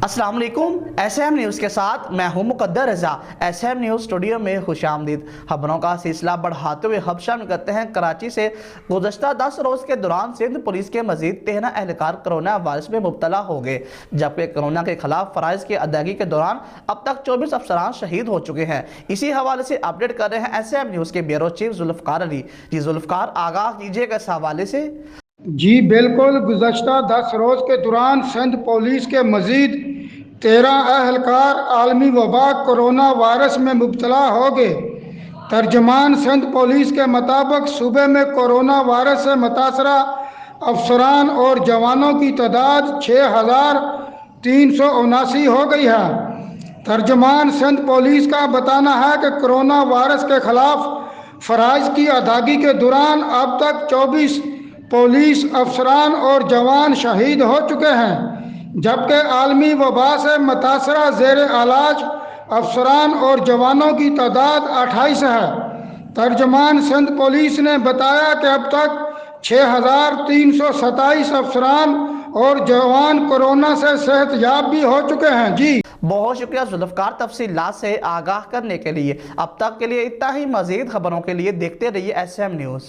अस्सलाम वालेकुम। SM news के साथ मैं हूं मुकद्दर रजा। SM न्यूज़ स्टूडियो में खुशामदीद। खबरों का सिलसिला बढ़ाते हुए अब शामिल करते हैं कराची से। गुज़श्ता 10 रोज़ के दौरान सिंध पुलिस के मजीद 13 एहलकार कोरोना वायरस में मुब्तला हो गए, जबकि कोरोना के खिलाफ फ़राइज़ की अदायगी के दौरान अब तक 24 अफसरान शहीद हो चुके हैं। इसी हवाले से अपडेट कर रहे हैं SM न्यूज़ के ब्यूरो चीफ जुल्फ़कार अली। जी जुल्फ़कार, आगाह कीजिएगा इस हवाले से। जी बिल्कुल, गुज़श्ता 10 रोज़ के दौरान सिंध पुलिस के मज़ीद 13 अहलकार आलमी वबा कोरोना वायरस में मुब्तला हो गए। तर्जमान सिंध पुलिस के मुताबिक सूबे में कोरोना वायरस से मुतासरा अफसरान और जवानों की तादाद 6,379 हो गई है। तर्जमान सिंध पुलिस का बताना है कि कोरोना वायरस के खिलाफ फ़राइज़ की अदायगी के दौरान अब तक 24 पुलिस अफसरान और जवान शहीद हो चुके हैं, जबकि आलमी वबा से मुतासरा ज़ेर इलाज अफसरान और जवानों की तादाद 28 है। तर्जमान सिंध पुलिस ने बताया कि अब तक 6,327 अफसरान और जवान कोरोना से सेहतयाब भी हो चुके हैं। जी बहुत शुक्रिया जुल्फ़कार, तफसीलात से आगाह करने के लिए। अब तक के लिए इतना ही। मज़ीद खबरों के लिए देखते रहिए SM न्यूज़।